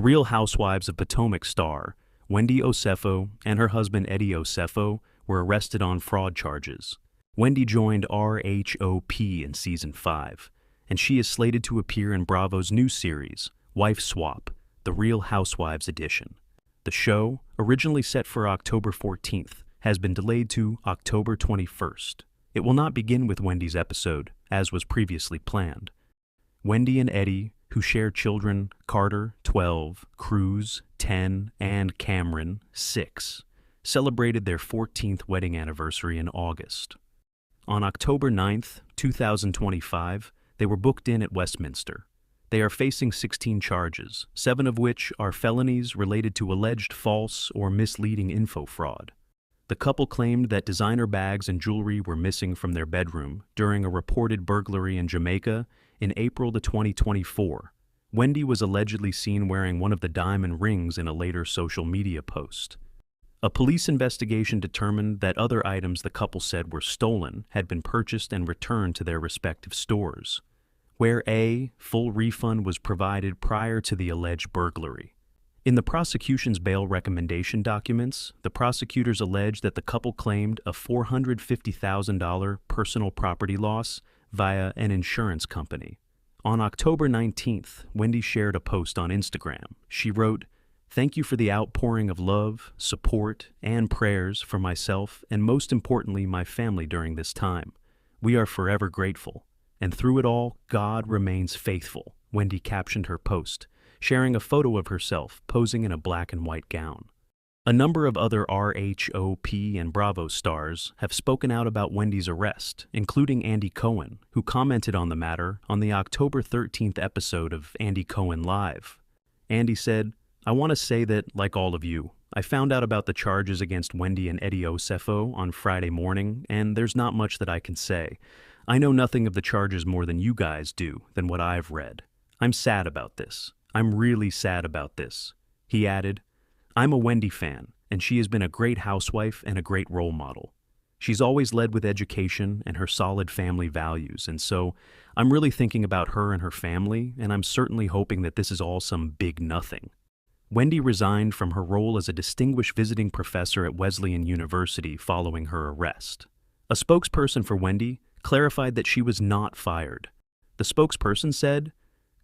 The Real Housewives of Potomac star, Wendy Osefo, and her husband Eddie Osefo were arrested on fraud charges. Wendy joined RHOP in Season 5, and she is slated to appear in Bravo's new series, Wife Swap, The Real Housewives Edition. The show, originally set for October 14th, has been delayed to October 21st. It will not begin with Wendy's episode, as was previously planned. Wendy and Eddie, who share children Carter, 12, Cruz, 10, and Cameron, 6, celebrated their 14th wedding anniversary in August. On October 9th, 2025, they were booked in at Westminster. They are facing 16 charges, 7 of which are felonies related to alleged false or misleading info fraud. The couple claimed that designer bags and jewelry were missing from their bedroom during a reported burglary in Jamaica in April 2024. Wendy was allegedly seen wearing one of the diamond rings in a later social media post. A police investigation determined that other items the couple said were stolen had been purchased and returned to their respective stores, where a full refund was provided prior to the alleged burglary. In the prosecution's bail recommendation documents, the prosecutors alleged that the couple claimed a $450,000 personal property loss via an insurance company. On October 19th, Wendy shared a post on Instagram. She wrote, "Thank you for the outpouring of love, support, and prayers for myself and most importantly my family during this time. We are forever grateful. And through it all, God remains faithful," Wendy captioned her post, sharing a photo of herself posing in a black and white gown. A number of other RHOP and Bravo stars have spoken out about Wendy's arrest, including Andy Cohen, who commented on the matter on the October 13th episode of Andy Cohen Live. Andy said, "I want to say that, like all of you, I found out about the charges against Wendy and Eddie Osefo on Friday morning, and there's not much that I can say. I know nothing of the charges more than you guys do, than what I've read. I'm sad about this. I'm really sad about this." He added, "I'm a Wendy fan, and she has been a great housewife and a great role model. She's always led with education and her solid family values, and so I'm really thinking about her and her family, and I'm certainly hoping that this is all some big nothing." Wendy resigned from her role as a distinguished visiting professor at Wesleyan University following her arrest. A spokesperson for Wendy clarified that she was not fired. The spokesperson said,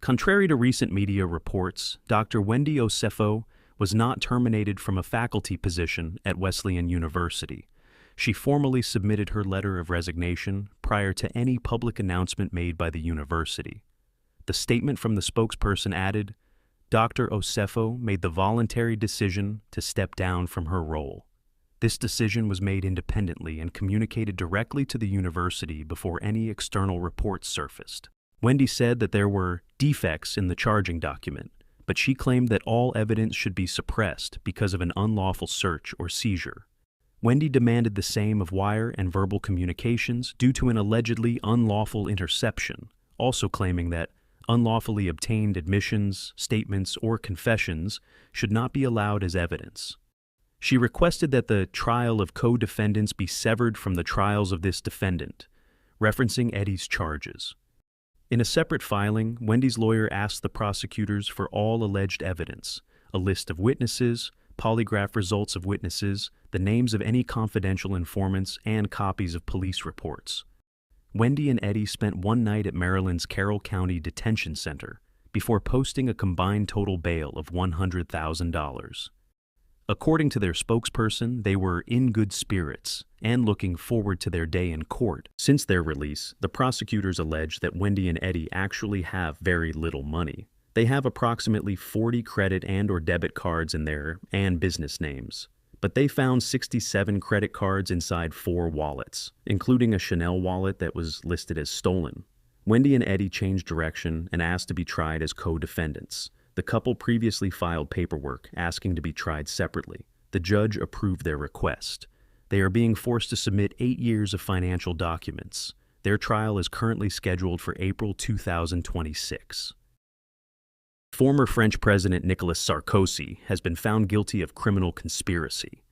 "Contrary to recent media reports, Dr. Wendy Osefo was not terminated from a faculty position at Wesleyan University. She formally submitted her letter of resignation prior to any public announcement made by the university." The statement from the spokesperson added, "Dr. Osefo made the voluntary decision to step down from her role. This decision was made independently and communicated directly to the university before any external reports surfaced." Wendy said that there were defects in the charging document, but she claimed that all evidence should be suppressed because of an unlawful search or seizure. Wendy demanded the same of wire and verbal communications due to an allegedly unlawful interception, also claiming that unlawfully obtained admissions, statements, or confessions should not be allowed as evidence. She requested that the trial of co-defendants be severed from the trials of this defendant, referencing Eddie's charges. In a separate filing, Wendy's lawyer asked the prosecutors for all alleged evidence, a list of witnesses, polygraph results of witnesses, the names of any confidential informants, and copies of police reports. Wendy and Eddie spent one night at Maryland's Carroll County Detention Center before posting a combined total bail of $100,000. According to their spokesperson, they were in good spirits and looking forward to their day in court. Since their release, the prosecutors allege that Wendy and Eddie actually have very little money. They have approximately 40 credit and/or debit cards in their and business names, but they found 67 credit cards inside 4 wallets, including a Chanel wallet that was listed as stolen. Wendy and Eddie changed direction and asked to be tried as co-defendants. The couple previously filed paperwork asking to be tried separately. The judge approved their request. They are being forced to submit 8 years of financial documents. Their trial is currently scheduled for April 2026. Former French President Nicolas Sarkozy has been found guilty of criminal conspiracy.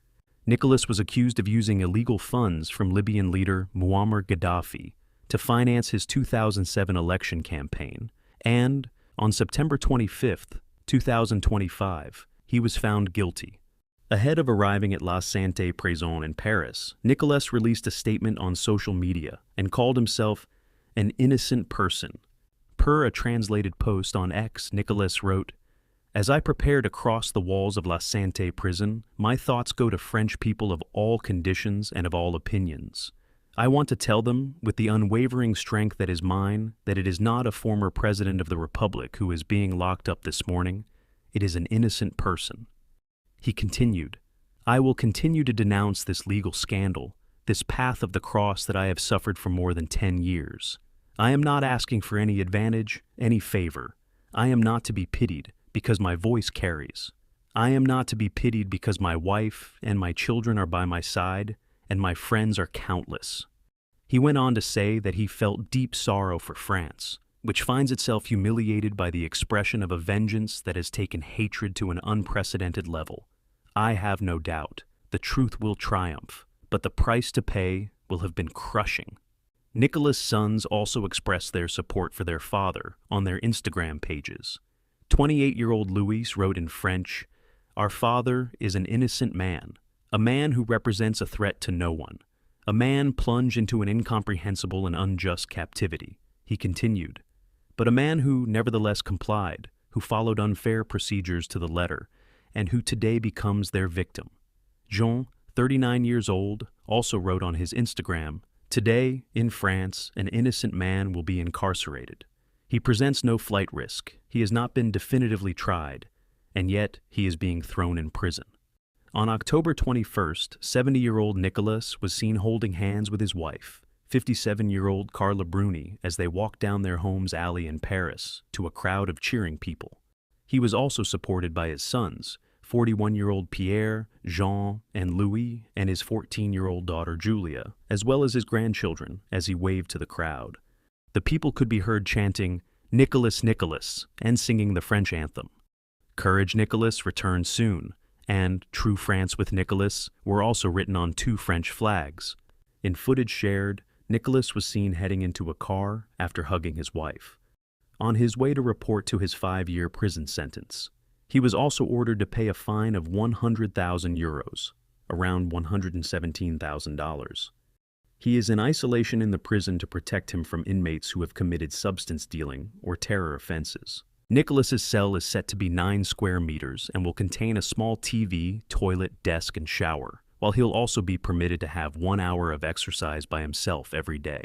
Nicolas was accused of using illegal funds from Libyan leader Muammar Gaddafi to finance his 2007 election campaign, and on September 25th, 2025, he was found guilty. Ahead of arriving at La Santé Prison in Paris, Nicolas released a statement on social media and called himself an innocent person. Per a translated post on X, Nicolas wrote, "As I prepare to cross the walls of La Santé prison, my thoughts go to French people of all conditions and of all opinions. I want to tell them, with the unwavering strength that is mine, that it is not a former president of the Republic who is being locked up this morning. It is an innocent person." He continued, "I will continue to denounce this legal scandal, this path of the cross that I have suffered for more than 10 years. I am not asking for any advantage, any favor. I am not to be pitied because my voice carries. I am not to be pitied because my wife and my children are by my side, and my friends are countless." He went on to say that he felt deep sorrow for France, which finds itself humiliated by the expression of a vengeance that has taken hatred to an unprecedented level. "I have no doubt, the truth will triumph, but the price to pay will have been crushing." Nicolas' sons also expressed their support for their father on their Instagram pages. 28-year-old Louis wrote in French, "Our father is an innocent man, a man who represents a threat to no one, a man plunged into an incomprehensible and unjust captivity." He continued, "But a man who nevertheless complied, who followed unfair procedures to the letter, and who today becomes their victim." Jean, 39 years old, also wrote on his Instagram, "Today, in France, an innocent man will be incarcerated. He presents no flight risk, he has not been definitively tried, and yet he is being thrown in prison." On October 21st, 70-year-old Nicolas was seen holding hands with his wife, 57-year-old Carla Bruni, as they walked down their home's alley in Paris to a crowd of cheering people. He was also supported by his sons, 41-year-old Pierre, Jean, and Louis, and his 14-year-old daughter Julia, as well as his grandchildren, as he waved to the crowd. The people could be heard chanting, "Nicolas, Nicolas," and singing the French anthem. "Courage, Nicolas, return soon," and "True France with Nicolas" were also written on 2 French flags. In footage shared, Nicolas was seen heading into a car after hugging his wife, on his way to report to his 5-year prison sentence. He was also ordered to pay a fine of 100,000 euros, around $117,000. He is in isolation in the prison to protect him from inmates who have committed substance dealing or terror offenses. Nicolas's cell is set to be 9 square meters and will contain a small TV, toilet, desk, and shower, while he'll also be permitted to have 1 hour of exercise by himself every day.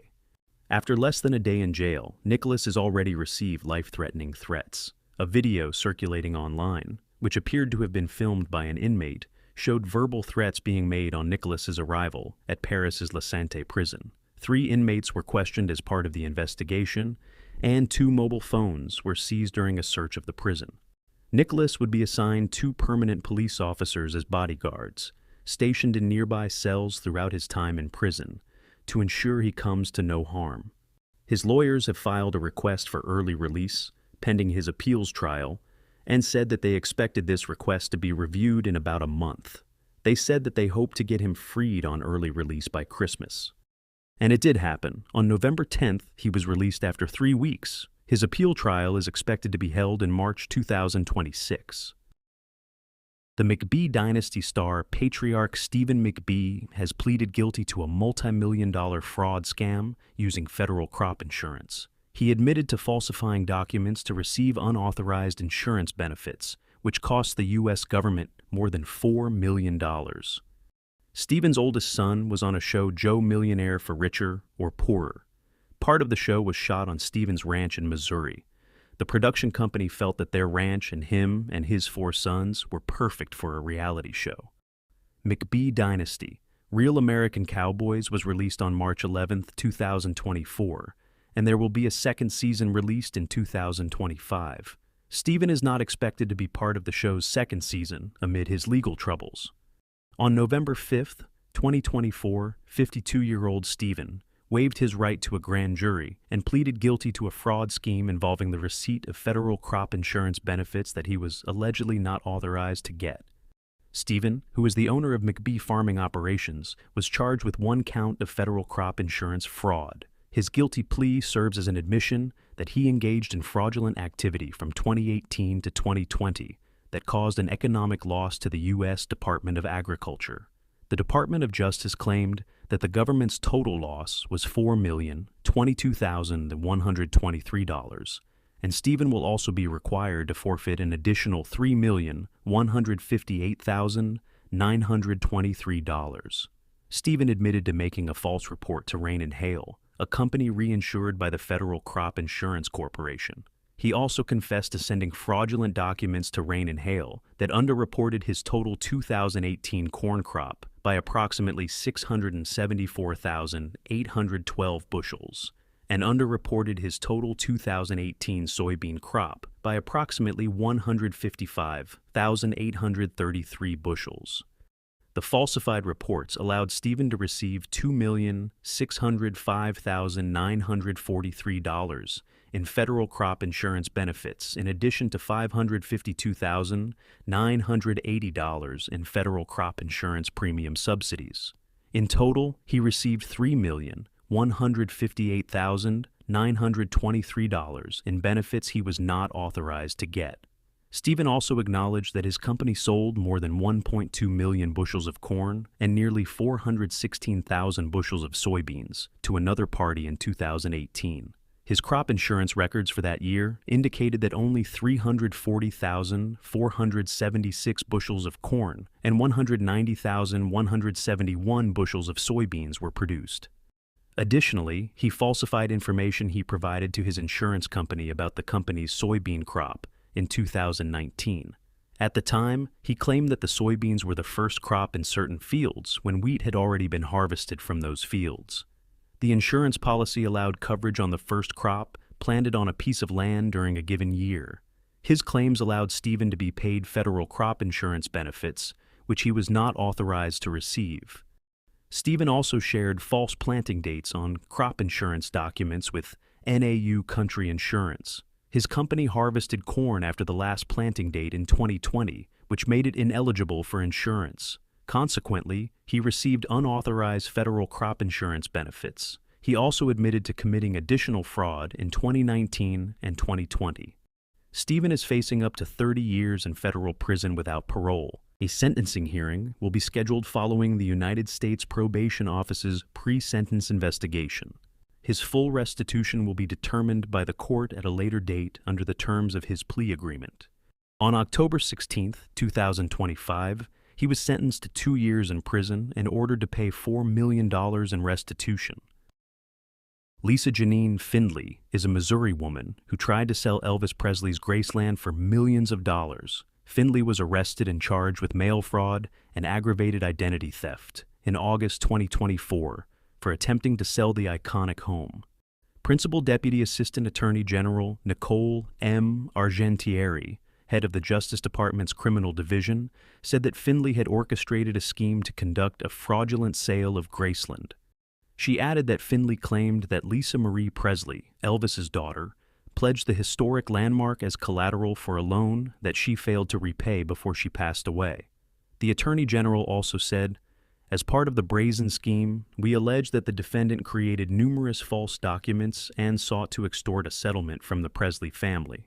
After less than a day in jail, Nicolas has already received life-threatening threats. A video circulating online, which appeared to have been filmed by an inmate, showed verbal threats being made on Nicolas's arrival at Paris's La Santé prison. 3 inmates were questioned as part of the investigation, and 2 mobile phones were seized during a search of the prison. Nicolas would be assigned 2 permanent police officers as bodyguards, stationed in nearby cells throughout his time in prison, to ensure he comes to no harm. His lawyers have filed a request for early release, pending his appeals trial, and said that they expected this request to be reviewed in about a month. They said that they hoped to get him freed on early release by Christmas. And it did happen. On November 10th, he was released after 3 weeks. His appeal trial is expected to be held in March 2026. The McBee dynasty star patriarch Stephen McBee has pleaded guilty to a multi-million-dollar fraud scam using federal crop insurance. He admitted to falsifying documents to receive unauthorized insurance benefits, which cost the U.S. government more than $4 million. Stephen's oldest son was on a show Joe Millionaire for Richer or Poorer. Part of the show was shot on Stephen's ranch in Missouri. The production company felt that their ranch and him and his 4 sons were perfect for a reality show. McBee Dynasty, Real American Cowboys was released on March 11, 2024, and there will be a 2nd season released in 2025. Stephen is not expected to be part of the show's 2nd season amid his legal troubles. On November 5, 2024, 52-year-old Stephen waived his right to a grand jury and pleaded guilty to a fraud scheme involving the receipt of federal crop insurance benefits that he was allegedly not authorized to get. Stephen, who is the owner of McBee Farming Operations, was charged with 1 count of federal crop insurance fraud. His guilty plea serves as an admission that he engaged in fraudulent activity from 2018 to 2020 that caused an economic loss to the U.S. Department of Agriculture. The Department of Justice claimed that the government's total loss was $4,022,123, and Stephen will also be required to forfeit an additional $3,158,923. Stephen admitted to making a false report to Rain and Hail, a company reinsured by the Federal Crop Insurance Corporation. He also confessed to sending fraudulent documents to Rain and Hail that underreported his total 2018 corn crop by approximately 674,812 bushels, and underreported his total 2018 soybean crop by approximately 155,833 bushels. The falsified reports allowed Stephen to receive $2,605,943 in federal crop insurance benefits, in addition to $552,980 in federal crop insurance premium subsidies. In total, he received $3,158,923 in benefits he was not authorized to get. Stephen also acknowledged that his company sold more than 1.2 million bushels of corn and nearly 416,000 bushels of soybeans to another party in 2018. His crop insurance records for that year indicated that only 340,476 bushels of corn and 190,171 bushels of soybeans were produced. Additionally, he falsified information he provided to his insurance company about the company's soybean crop in 2019. At the time, he claimed that the soybeans were the first crop in certain fields when wheat had already been harvested from those fields. The insurance policy allowed coverage on the first crop planted on a piece of land during a given year. His claims allowed Stephen to be paid federal crop insurance benefits, which he was not authorized to receive. Stephen also shared false planting dates on crop insurance documents with NAU Country Insurance. His company harvested corn after the last planting date in 2020, which made it ineligible for insurance. Consequently, he received unauthorized federal crop insurance benefits. He also admitted to committing additional fraud in 2019 and 2020. Stephen is facing up to 30 years in federal prison without parole. A sentencing hearing will be scheduled following the United States Probation Office's pre-sentence investigation. His full restitution will be determined by the court at a later date under the terms of his plea agreement. On October 16, 2025, he was sentenced to 2 years in prison and ordered to pay $4 million in restitution. Lisa Janine Findley is a Missouri woman who tried to sell Elvis Presley's Graceland for millions of dollars. Findley was arrested and charged with mail fraud and aggravated identity theft in August 2024 for attempting to sell the iconic home. Principal Deputy Assistant Attorney General Nicole M. Argentieri, head of the Justice Department's Criminal Division, said that Findley had orchestrated a scheme to conduct a fraudulent sale of Graceland. She added that Findley claimed that Lisa Marie Presley, Elvis's daughter, pledged the historic landmark as collateral for a loan that she failed to repay before she passed away. The Attorney General also said, "As part of the brazen scheme, we allege that the defendant created numerous false documents and sought to extort a settlement from the Presley family."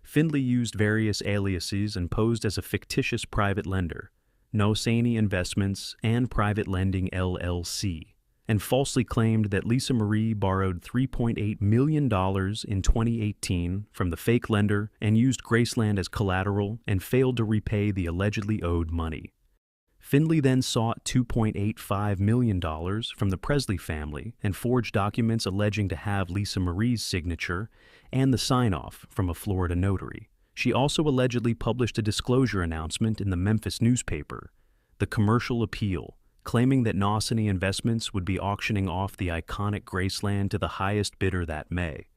Findley used various aliases and posed as a fictitious private lender, Nosani Investments and Private Lending LLC, and falsely claimed that Lisa Marie borrowed $3.8 million in 2018 from the fake lender and used Graceland as collateral and failed to repay the allegedly owed money. Findley then sought $2.85 million from the Presley family and forged documents alleging to have Lisa Marie's signature and the sign-off from a Florida notary. She also allegedly published a disclosure announcement in the Memphis newspaper, The Commercial Appeal, claiming that Nosani Investments would be auctioning off the iconic Graceland to the highest bidder that May.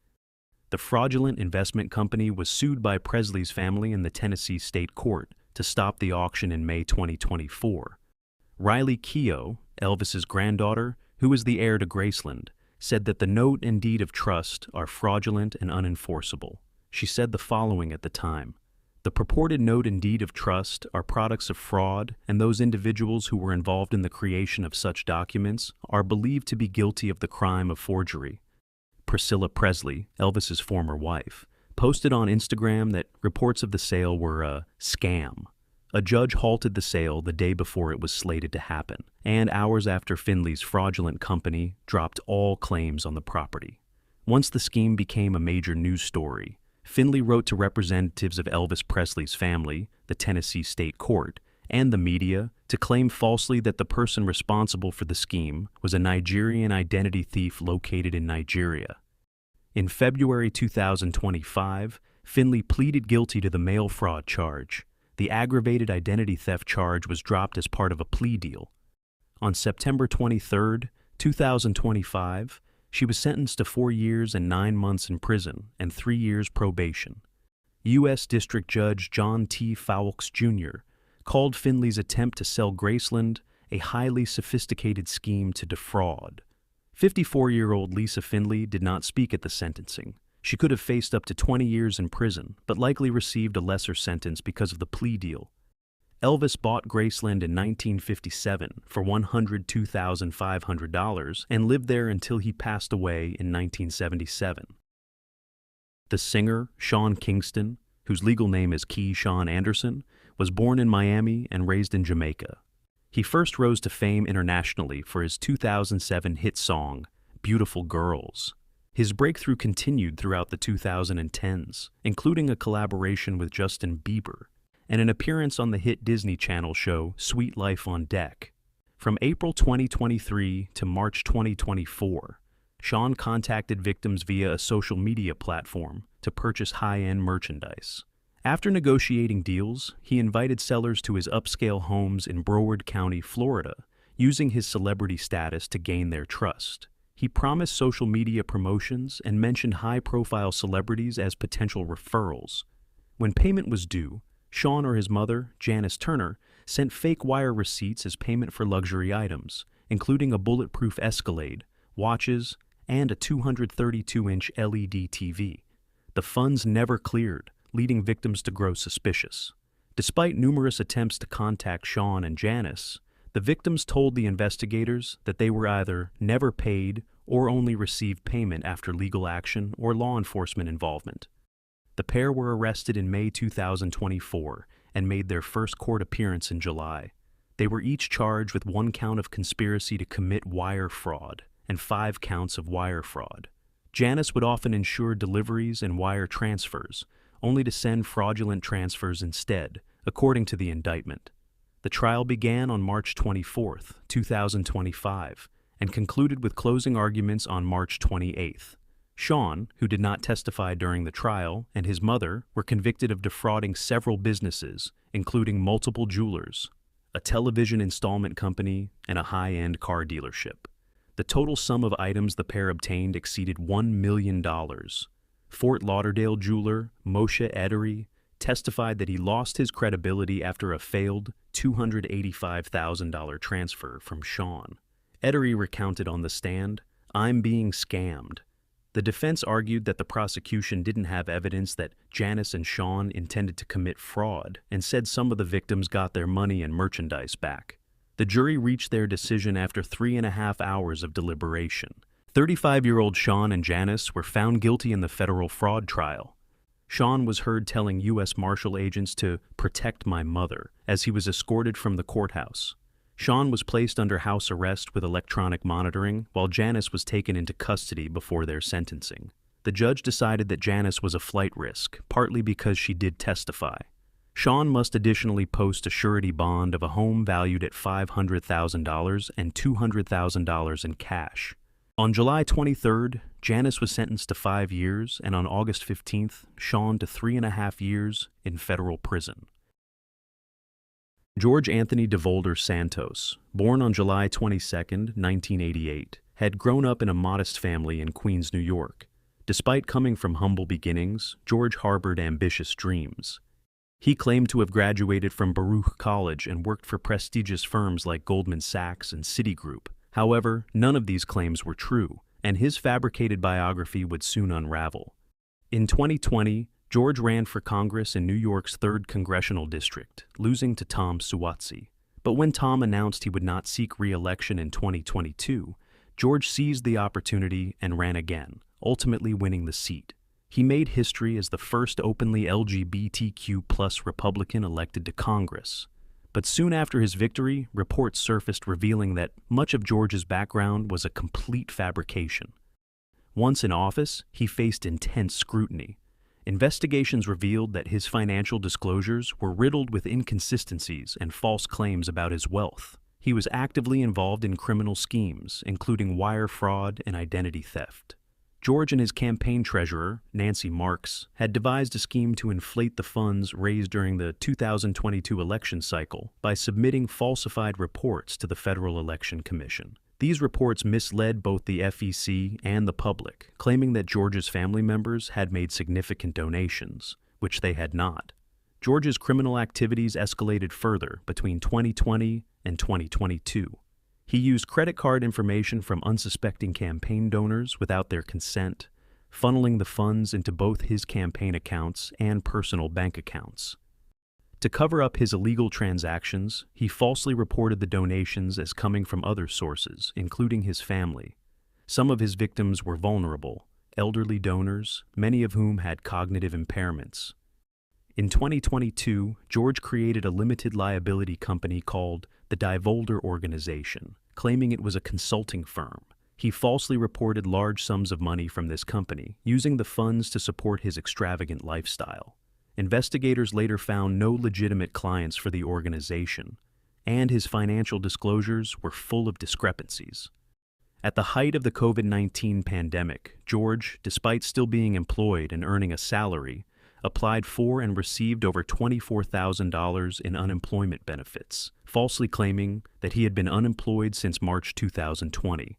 The fraudulent investment company was sued by Presley's family in the Tennessee State Court to stop the auction in May 2024. Riley Keough, Elvis's granddaughter, who is the heir to Graceland, said that the note and deed of trust are fraudulent and unenforceable. She said the following at the time: "The purported note and deed of trust are products of fraud, and those individuals who were involved in the creation of such documents are believed to be guilty of the crime of forgery. Priscilla Presley, Elvis's former wife, posted on Instagram that reports of the sale were a scam. A judge halted the sale the day before it was slated to happen, and hours after Findley's fraudulent company dropped all claims on the property. Once the scheme became a major news story, Findley wrote to representatives of Elvis Presley's family, the Tennessee State Court, and the media to claim falsely that the person responsible for the scheme was a Nigerian identity thief located in Nigeria. In February 2025, Findley pleaded guilty to the mail fraud charge. The aggravated identity theft charge was dropped as part of a plea deal. On September 23, 2025, she was sentenced to 4 years and 9 months in prison and 3 years probation. U.S. District Judge John T. Fowlkes, Jr. called Findley's attempt to sell Graceland a highly sophisticated scheme to defraud. 54-year-old Lisa Findley did not speak at the sentencing. She could have faced up to 20 years in prison, but likely received a lesser sentence because of the plea deal. Elvis bought Graceland in 1957 for $102,500 and lived there until he passed away in 1977. The singer, Sean Kingston, whose legal name is Sean Anderson, was born in Miami and raised in Jamaica. He first rose to fame internationally for his 2007 hit song, Beautiful Girls. His breakthrough continued throughout the 2010s, including a collaboration with Justin Bieber and an appearance on the hit Disney Channel show Sweet Life on Deck. From April 2023 to March 2024, Sean contacted victims via a social media platform to purchase high-end merchandise. After negotiating deals, he invited sellers to his upscale homes in Broward County, Florida, using his celebrity status to gain their trust. He promised social media promotions and mentioned high-profile celebrities as potential referrals. When payment was due, Sean or his mother, Janice Turner, sent fake wire receipts as payment for luxury items, including a bulletproof Escalade, watches, and a 232-inch LED TV. The funds never cleared, leading victims to grow suspicious. Despite numerous attempts to contact Sean and Janice, the victims told the investigators that they were either never paid or only received payment after legal action or law enforcement involvement. The pair were arrested in May 2024 and made their first court appearance in July. They were each charged with 1 count of conspiracy to commit wire fraud and 5 counts of wire fraud. Janice would often ensure deliveries and wire transfers, only to send fraudulent transfers instead, according to the indictment. The trial began on March 24, 2025, and concluded with closing arguments on March 28. Sean, who did not testify during the trial, and his mother were convicted of defrauding several businesses, including multiple jewelers, a television installment company, and a high-end car dealership. The total sum of items the pair obtained exceeded $1 million. Fort Lauderdale jeweler Moshe Edery testified that he lost his credibility after a failed $285,000 transfer from Sean. Edery recounted on the stand, "I'm being scammed." The defense argued that the prosecution didn't have evidence that Janice and Sean intended to commit fraud and said some of the victims got their money and merchandise back. The jury reached their decision after 3.5 hours of deliberation. 35-year-old Sean and Janice were found guilty in the federal fraud trial. Sean was heard telling U.S. Marshal agents to protect my mother as he was escorted from the courthouse. Sean was placed under house arrest with electronic monitoring, while Janice was taken into custody before their sentencing. The judge decided that Janice was a flight risk, partly because she did testify. Sean must additionally post a surety bond of a home valued at $500,000 and $200,000 in cash. On July 23rd, Janice was sentenced to 5 years, and on August 15th, Sean to 3.5 years in federal prison. George Anthony DeVolder Santos, born on July 22, 1988, had grown up in a modest family in Queens, New York. Despite coming from humble beginnings, George harbored ambitious dreams. He claimed to have graduated from Baruch College and worked for prestigious firms like Goldman Sachs and Citigroup. However, none of these claims were true, and his fabricated biography would soon unravel. In 2020, George ran for Congress in New York's 3rd Congressional District, losing to Tom Suozzi. But when Tom announced he would not seek re-election in 2022, George seized the opportunity and ran again, ultimately winning the seat. He made history as the first openly LGBTQ+ Republican elected to Congress. But soon after his victory, reports surfaced revealing that much of George's background was a complete fabrication. Once in office, he faced intense scrutiny. Investigations revealed that his financial disclosures were riddled with inconsistencies and false claims about his wealth. He was actively involved in criminal schemes, including wire fraud and identity theft. George and his campaign treasurer, Nancy Marks, had devised a scheme to inflate the funds raised during the 2022 election cycle by submitting falsified reports to the Federal Election Commission. These reports misled both the FEC and the public, claiming that George's family members had made significant donations, which they had not. George's criminal activities escalated further between 2020 and 2022. He used credit card information from unsuspecting campaign donors without their consent, funneling the funds into both his campaign accounts and personal bank accounts. To cover up his illegal transactions, he falsely reported the donations as coming from other sources, including his family. Some of his victims were vulnerable, elderly donors, many of whom had cognitive impairments. In 2022, George created a limited liability company called the Divolder Organization, claiming it was a consulting firm. He falsely reported large sums of money from this company, using the funds to support his extravagant lifestyle. Investigators later found no legitimate clients for the organization, and his financial disclosures were full of discrepancies. At the height of the COVID-19 pandemic, George, despite still being employed and earning a salary, applied for and received over $24,000 in unemployment benefits, falsely claiming that he had been unemployed since March 2020.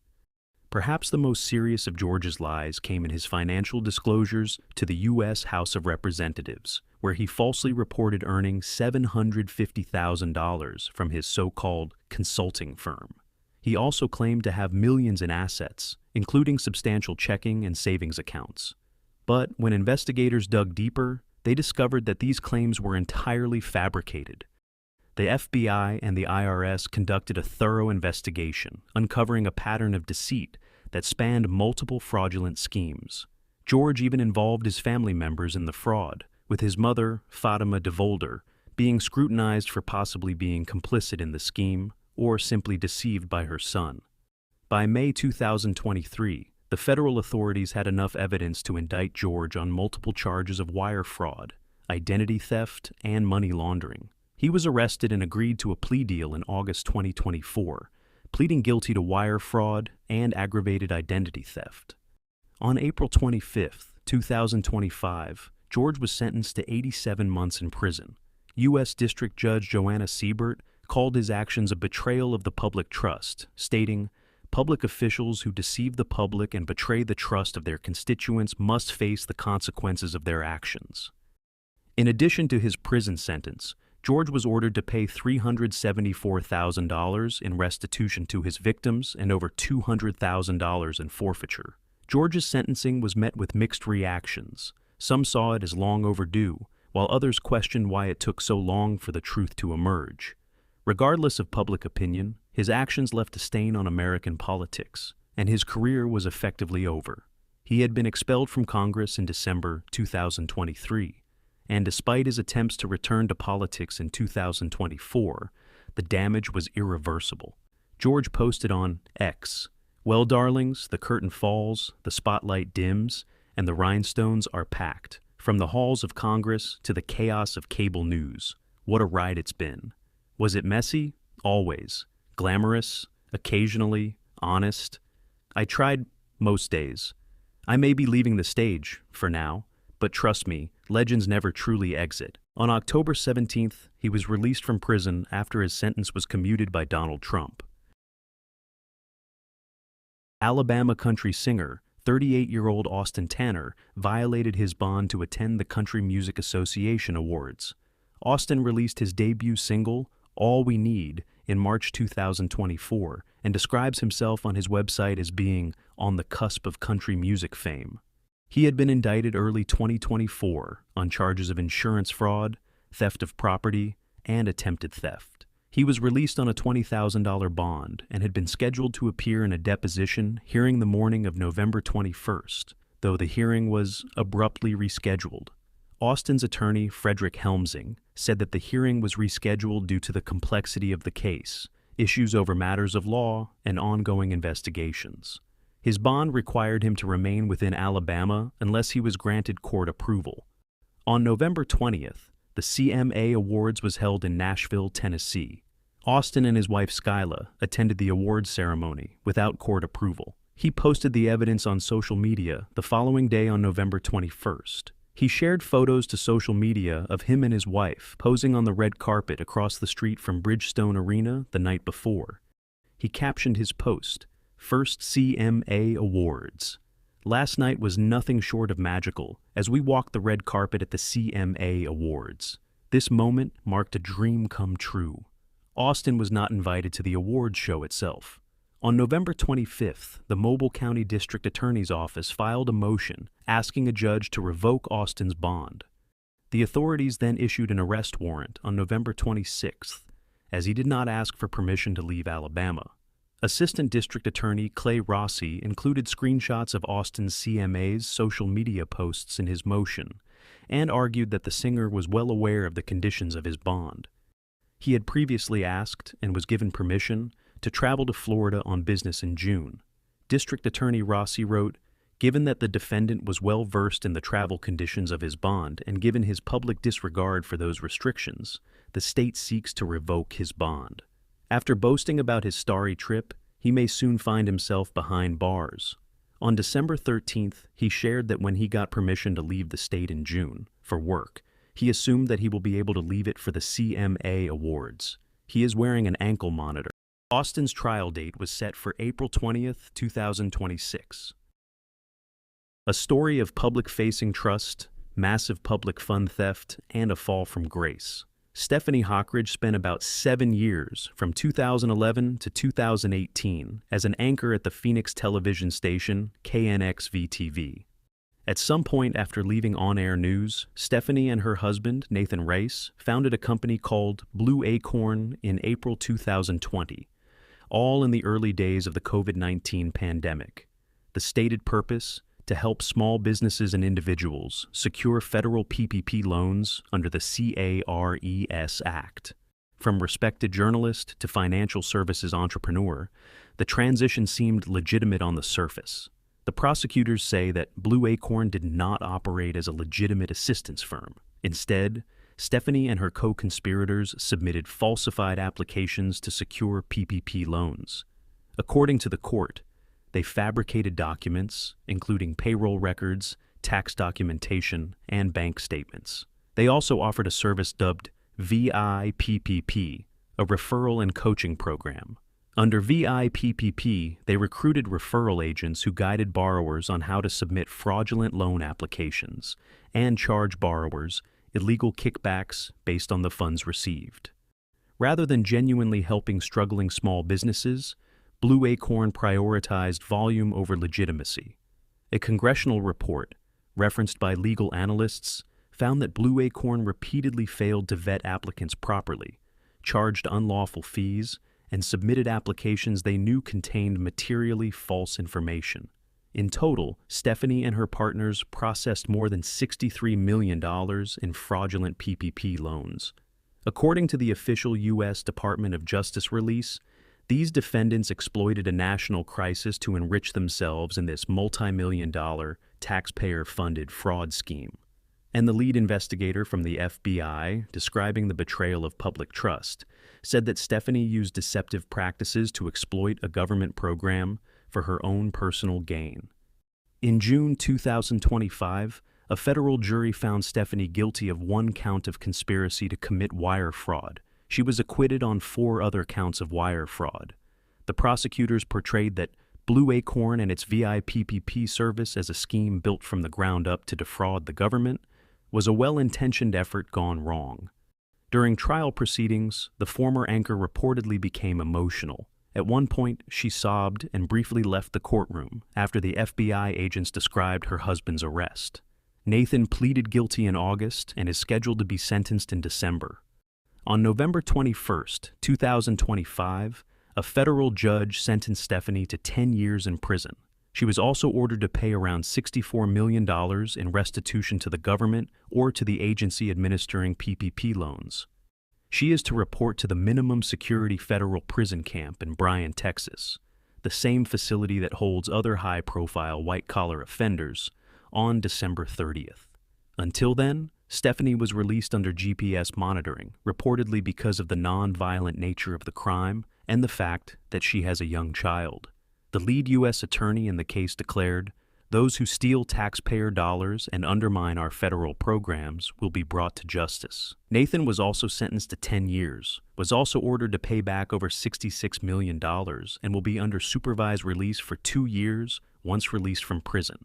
Perhaps the most serious of George's lies came in his financial disclosures to the U.S. House of Representatives, where he falsely reported earning $750,000 from his so-called consulting firm. He also claimed to have millions in assets, including substantial checking and savings accounts. But when investigators dug deeper, they discovered that these claims were entirely fabricated. The FBI and the IRS conducted a thorough investigation, uncovering a pattern of deceit that spanned multiple fraudulent schemes. George even involved his family members in the fraud, with his mother, Fatima Devolder, being scrutinized for possibly being complicit in the scheme or simply deceived by her son. By May 2023, the federal authorities had enough evidence to indict George on multiple charges of wire fraud, identity theft, and money laundering. He was arrested and agreed to a plea deal in August 2024, pleading guilty to wire fraud and aggravated identity theft. On April 25, 2025, George was sentenced to 87 months in prison. U.S. District Judge Joanna Siebert called his actions a betrayal of the public trust, stating, "Public officials who deceive the public and betray the trust of their constituents must face the consequences of their actions." In addition to his prison sentence, George was ordered to pay $374,000 in restitution to his victims and over $200,000 in forfeiture. George's sentencing was met with mixed reactions. Some saw it as long overdue, while others questioned why it took so long for the truth to emerge. Regardless of public opinion, his actions left a stain on American politics, and his career was effectively over. He had been expelled from Congress in December 2023, and despite his attempts to return to politics in 2024, the damage was irreversible. George posted on X, "Well, darlings, the curtain falls, the spotlight dims, and the rhinestones are packed. From the halls of Congress to the chaos of cable news, what a ride it's been. Was it messy? Always. Glamorous? Occasionally? Honest? I tried most days. I may be leaving the stage, for now, but trust me, legends never truly exit." On October 17th, he was released from prison after his sentence was commuted by Donald Trump. Alabama country singer, 38-year-old Austin Tanner, violated his bond to attend the Country Music Association Awards. Austin released his debut single, All We Need, in March 2024, and describes himself on his website as being on the cusp of country music fame. He had been indicted early 2024 on charges of insurance fraud, theft of property, and attempted theft. He was released on a $20,000 bond and had been scheduled to appear in a deposition hearing the morning of November 21st, though the hearing was abruptly rescheduled. Austin's attorney, Frederick Helmsing, said that the hearing was rescheduled due to the complexity of the case, issues over matters of law, and ongoing investigations. His bond required him to remain within Alabama unless he was granted court approval. On November 20th, the CMA Awards was held in Nashville, Tennessee. Austin and his wife Skyla attended the awards ceremony without court approval. He posted the evidence on social media the following day on November 21st. He shared photos to social media of him and his wife posing on the red carpet across the street from Bridgestone Arena the night before. He captioned his post, "First CMA Awards. Last night was nothing short of magical as we walked the red carpet at the CMA Awards. This moment marked a dream come true." Austin was not invited to the awards show itself. On November 25th, the Mobile County District Attorney's Office filed a motion asking a judge to revoke Austin's bond. The authorities then issued an arrest warrant on November 26th, as he did not ask for permission to leave Alabama. Assistant District Attorney Clay Rossi included screenshots of Austin's CMA's social media posts in his motion and argued that the singer was well aware of the conditions of his bond. He had previously asked and was given permission to travel to Florida on business in June. District Attorney Rossi wrote, "Given that the defendant was well versed in the travel conditions of his bond and given his public disregard for those restrictions, the state seeks to revoke his bond. After boasting about his starry trip, he may soon find himself behind bars." On December 13th, he shared that when he got permission to leave the state in June for work, he assumed that he will be able to leave it for the CMA Awards. He is wearing an ankle monitor. Austin's trial date was set for April 20th, 2026. A story of public-facing trust, massive public fund theft, and a fall from grace. Stephanie Hockridge spent about 7 years, from 2011 to 2018, as an anchor at the Phoenix television station KNX-VTV. At some point after leaving on-air news, Stephanie and her husband, Nathan Rice, founded a company called Blue Acorn in April 2020, all in the early days of the COVID-19 pandemic. The stated purpose: to help small businesses and individuals secure federal PPP loans under the CARES Act. From respected journalist to financial services entrepreneur, the transition seemed legitimate on the surface. The prosecutors say that Blue Acorn did not operate as a legitimate assistance firm. Instead, Stephanie and her co-conspirators submitted falsified applications to secure PPP loans. According to the court, they fabricated documents, including payroll records, tax documentation, and bank statements. They also offered a service dubbed VIPPP, a referral and coaching program. Under VIPPP, they recruited referral agents who guided borrowers on how to submit fraudulent loan applications and charge borrowers illegal kickbacks based on the funds received. Rather than genuinely helping struggling small businesses, Blue Acorn prioritized volume over legitimacy. A congressional report, referenced by legal analysts, found that Blue Acorn repeatedly failed to vet applicants properly, charged unlawful fees, and submitted applications they knew contained materially false information. In total, Stephanie and her partners processed more than $63 million in fraudulent PPP loans. According to the official U.S. Department of Justice release, these defendants exploited a national crisis to enrich themselves in this multi-million-dollar, taxpayer-funded fraud scheme. And the lead investigator from the FBI, describing the betrayal of public trust, said that Stephanie used deceptive practices to exploit a government program for her own personal gain. In June 2025, a federal jury found Stephanie guilty of 1 count of conspiracy to commit wire fraud. She was acquitted on 4 other counts of wire fraud. The prosecutors portrayed that Blue Acorn and its VIPPP service as a scheme built from the ground up to defraud the government was a well-intentioned effort gone wrong. During trial proceedings, the former anchor reportedly became emotional. At one point, she sobbed and briefly left the courtroom after the FBI agents described her husband's arrest. Nathan pleaded guilty in August and is scheduled to be sentenced in December. On November 21st, 2025, a federal judge sentenced Stephanie to 10 years in prison. She was also ordered to pay around $64 million in restitution to the government or to the agency administering PPP loans. She is to report to the minimum security federal prison camp in Bryan, Texas, the same facility that holds other high-profile white-collar offenders, on December 30th. Until then, Stephanie was released under GPS monitoring, reportedly because of the non-violent nature of the crime and the fact that she has a young child. The lead U.S. attorney in the case declared, "Those who steal taxpayer dollars and undermine our federal programs will be brought to justice." Nathan was also sentenced to 10 years, was also ordered to pay back over $66 million, and will be under supervised release for 2 years once released from prison.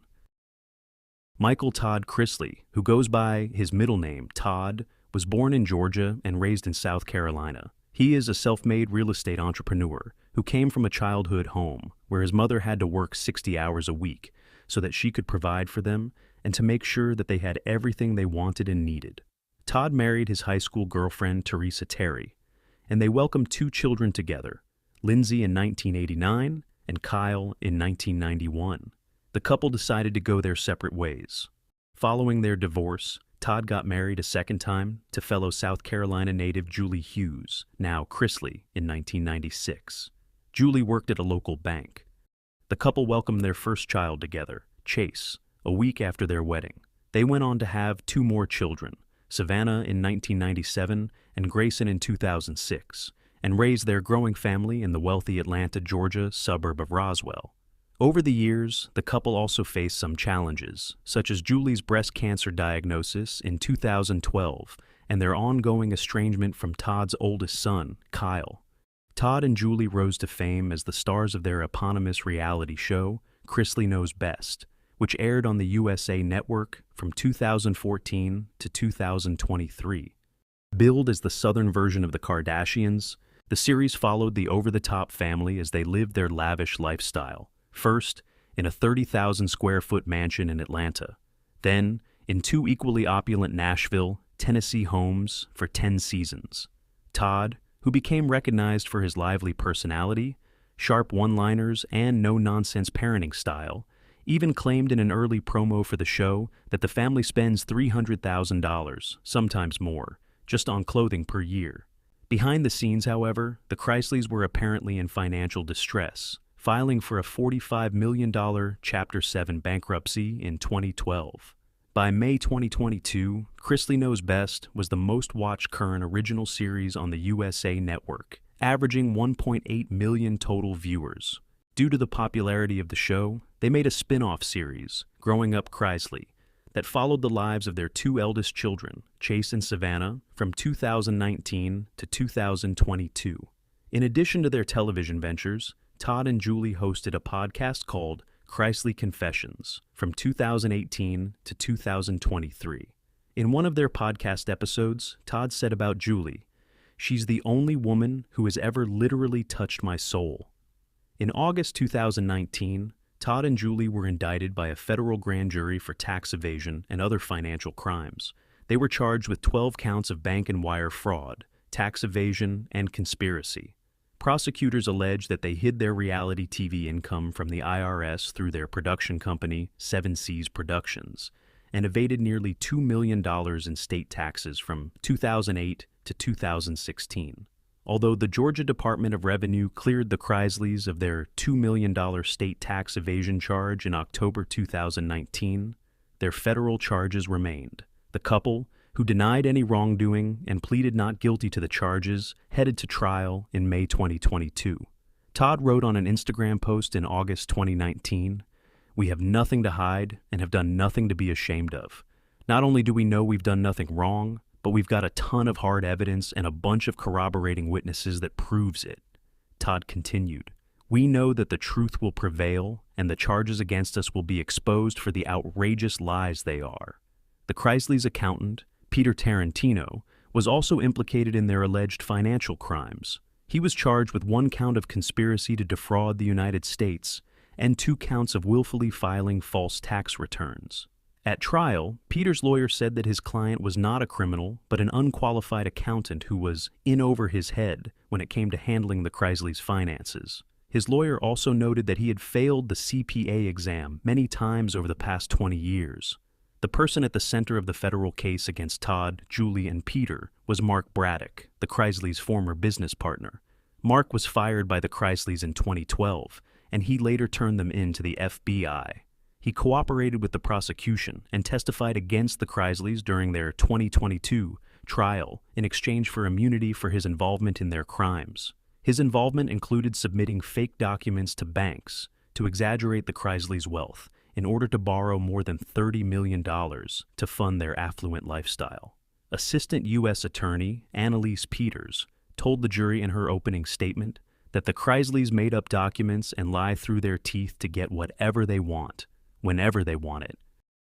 Michael Todd Chrisley, who goes by his middle name, Todd, was born in Georgia and raised in South Carolina. He is a self-made real estate entrepreneur who came from a childhood home where his mother had to work 60 hours a week so that she could provide for them and to make sure that they had everything they wanted and needed. Todd married his high school girlfriend, Teresa Terry, and they welcomed 2 children together, Lindsay in 1989 and Kyle in 1991. The couple decided to go their separate ways. Following their divorce, Todd got married a second time to fellow South Carolina native Julie Hughes, now Chrisley, in 1996. Julie worked at a local bank. The couple welcomed their first child together, Chase, a week after their wedding. They went on to have 2 more children, Savannah in 1997 and Grayson in 2006, and raised their growing family in the wealthy Atlanta, Georgia suburb of Roswell. Over the years, the couple also faced some challenges, such as Julie's breast cancer diagnosis in 2012 and their ongoing estrangement from Todd's oldest son, Kyle. Todd and Julie rose to fame as the stars of their eponymous reality show, Chrisley Knows Best, which aired on the USA Network from 2014 to 2023. Billed as the southern version of the Kardashians, the series followed the over-the-top family as they lived their lavish lifestyle. First, in a 30,000-square-foot mansion in Atlanta, then in 2 equally opulent Nashville, Tennessee homes for 10 seasons. Todd, who became recognized for his lively personality, sharp one-liners, and no-nonsense parenting style, even claimed in an early promo for the show that the family spends $300,000, sometimes more, just on clothing per year. Behind the scenes, however, the Chrisleys were apparently in financial distress, filing for a $45 million Chapter 7 bankruptcy in 2012. By May 2022, Chrisley Knows Best was the most-watched current original series on the USA Network, averaging 1.8 million total viewers. Due to the popularity of the show, they made a spin-off series, Growing Up Chrisley, that followed the lives of their 2 eldest children, Chase and Savannah, from 2019 to 2022. In addition to their television ventures, Todd and Julie hosted a podcast called Chrisley Confessions from 2018 to 2023. In one of their podcast episodes, Todd said about Julie, "She's the only woman who has ever literally touched my soul." In August 2019, Todd and Julie were indicted by a federal grand jury for tax evasion and other financial crimes. They were charged with 12 counts of bank and wire fraud, tax evasion, and conspiracy. Prosecutors allege that they hid their reality TV income from the IRS through their production company, 7 Seas Productions, and evaded nearly $2 million in state taxes from 2008 to 2016. Although the Georgia Department of Revenue cleared the Chrisleys of their $2 million state tax evasion charge in October 2019, their federal charges remained. The couple, who denied any wrongdoing and pleaded not guilty to the charges, headed to trial in May 2022. Todd wrote on an Instagram post in August 2019, "We have nothing to hide and have done nothing to be ashamed of. Not only do we know we've done nothing wrong, but we've got a ton of hard evidence and a bunch of corroborating witnesses that proves it." Todd continued, "We know that the truth will prevail and the charges against us will be exposed for the outrageous lies they are." The Chrisleys' accountant, Peter Tarantino, was also implicated in their alleged financial crimes. He was charged with 1 count of conspiracy to defraud the United States and 2 counts of willfully filing false tax returns. At trial, Peter's lawyer said that his client was not a criminal, but an unqualified accountant who was in over his head when it came to handling the Chrisleys' finances. His lawyer also noted that he had failed the CPA exam many times over the past 20 years. The person at the center of the federal case against Todd, Julie, and Peter was Mark Braddock, the Chrisleys' former business partner. Mark was fired by the Chrisleys in 2012, and he later turned them in to the FBI. He cooperated with the prosecution and testified against the Chrisleys during their 2022 trial in exchange for immunity for his involvement in their crimes. His involvement included submitting fake documents to banks to exaggerate the Chrisleys' wealth in order to borrow more than $30 million to fund their affluent lifestyle. Assistant U.S. Attorney Annalise Peters told the jury in her opening statement that the Chrisleys made up documents and lie through their teeth to get whatever they want, whenever they want it.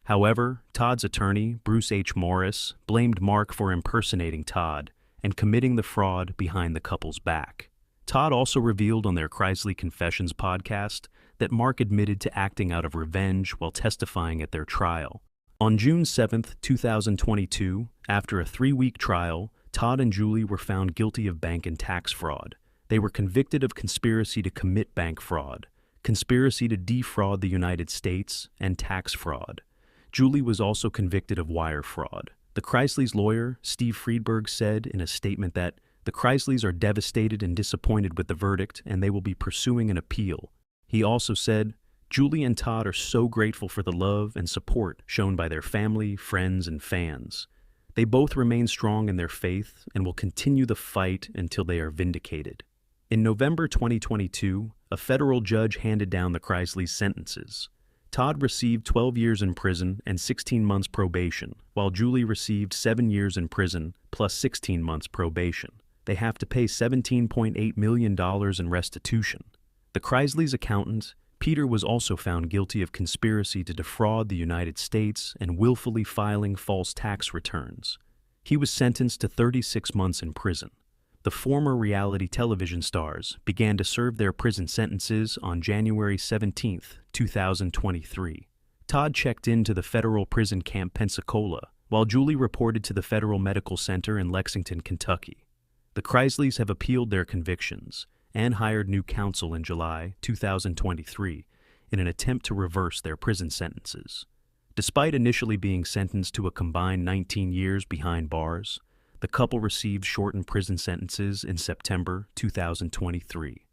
However, Todd's attorney, Bruce H. Morris, blamed Mark for impersonating Todd and committing the fraud behind the couple's back. Todd also revealed on their Chrisley Confessions podcast that Mark admitted to acting out of revenge while testifying at their trial. On June 7, 2022, after a 3-week trial, Todd and Julie were found guilty of bank and tax fraud. They were convicted of conspiracy to commit bank fraud, conspiracy to defraud the United States, and tax fraud. Julie was also convicted of wire fraud. The Chrisleys' lawyer, Steve Friedberg, said in a statement that the Chrisleys are devastated and disappointed with the verdict, and they will be pursuing an appeal. He also said, Julie and Todd are so grateful for the love and support shown by their family, friends, and fans. They both remain strong in their faith and will continue the fight until they are vindicated. In November 2022, a federal judge handed down the Chrisleys' sentences. Todd received 12 years in prison and 16 months probation, while Julie received 7 years in prison plus 16 months probation. They have to pay $17.8 million in restitution. The Chrisleys' accountant, Peter, was also found guilty of conspiracy to defraud the United States and willfully filing false tax returns. He was sentenced to 36 months in prison. The former reality television stars began to serve their prison sentences on January 17, 2023. Todd checked into the federal prison camp Pensacola, while Julie reported to the Federal Medical Center in Lexington, Kentucky. The Chrisleys have appealed their convictions and hired new counsel in July 2023 in an attempt to reverse their prison sentences. Despite initially being sentenced to a combined 19 years behind bars, the couple received shortened prison sentences in September 2023.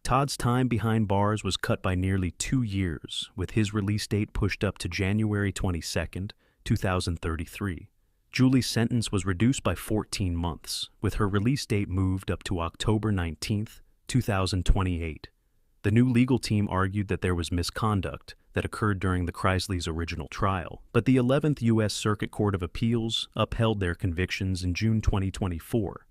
Todd's time behind bars was cut by nearly 2 years, with his release date pushed up to January 22, 2033. Julie's sentence was reduced by 14 months, with her release date moved up to October 19, 2028. The new legal team argued that there was misconduct that occurred during the Chrisleys' original trial, but the 11th U.S. Circuit Court of Appeals upheld their convictions in June 2024.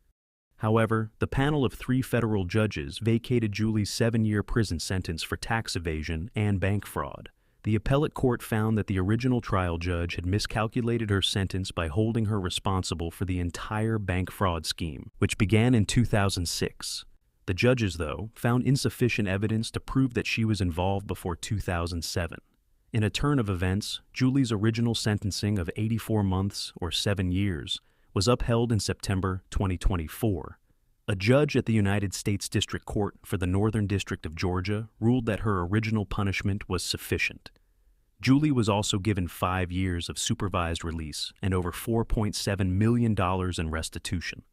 However, the panel of 3 federal judges vacated Julie's 7-year prison sentence for tax evasion and bank fraud. The appellate court found that the original trial judge had miscalculated her sentence by holding her responsible for the entire bank fraud scheme, which began in 2006. The judges, though, found insufficient evidence to prove that she was involved before 2007. In a turn of events, Julie's original sentencing of 84 months, or 7 years, was upheld in September 2024. A judge at the United States District Court for the Northern District of Georgia ruled that her original punishment was sufficient. Julie was also given 5 years of supervised release and over $4.7 million in restitution.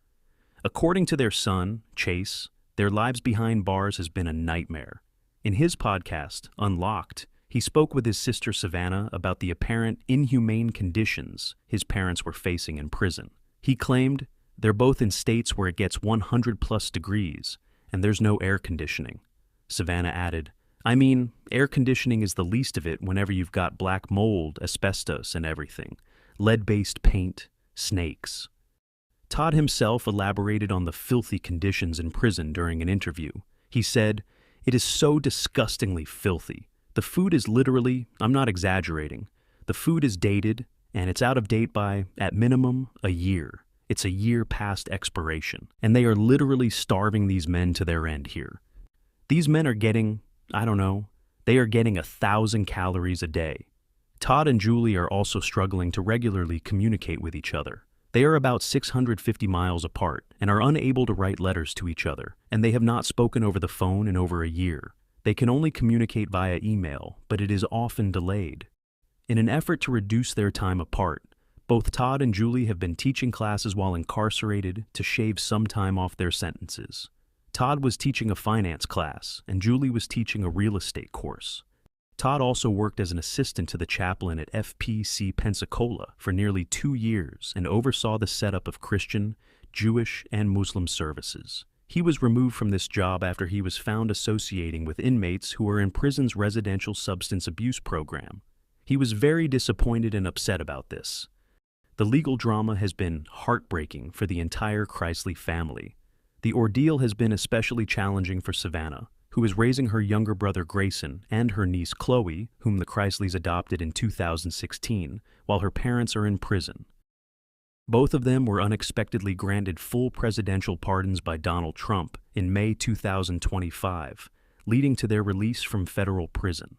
According to their son, Chase, their lives behind bars has been a nightmare. In his podcast, Unlocked, he spoke with his sister Savannah about the apparent inhumane conditions his parents were facing in prison. He claimed, "They're both in states where it gets 100+ degrees, and there's no air conditioning." Savannah added, "I mean, air conditioning is the least of it whenever you've got black mold, asbestos, and everything. Lead-based paint, snakes." Todd himself elaborated on the filthy conditions in prison during an interview. He said, "It is so disgustingly filthy. The food is literally, I'm not exaggerating, the food is dated, and it's out of date by, at minimum, a year. It's a year past expiration, and they are literally starving these men to their end here. These men are getting, they are getting 1,000 calories a day. Todd and Julie are also struggling to regularly communicate with each other. They are about 650 miles apart and are unable to write letters to each other, and they have not spoken over the phone in over a year. They can only communicate via email, but it is often delayed. In an effort to reduce their time apart, both Todd and Julie have been teaching classes while incarcerated to shave some time off their sentences. Todd was teaching a finance class, and Julie was teaching a real estate course. Todd also worked as an assistant to the chaplain at FPC Pensacola for nearly 2 years and oversaw the setup of Christian, Jewish, and Muslim services. He was removed from this job after he was found associating with inmates who were in prison's residential substance abuse program. He was very disappointed and upset about this. The legal drama has been heartbreaking for the entire Chrisley family. The ordeal has been especially challenging for Savannah, who is raising her younger brother Grayson and her niece Chloe, whom the Chrisleys adopted in 2016, while her parents are in prison. Both of them were unexpectedly granted full presidential pardons by Donald Trump in May 2025, leading to their release from federal prison.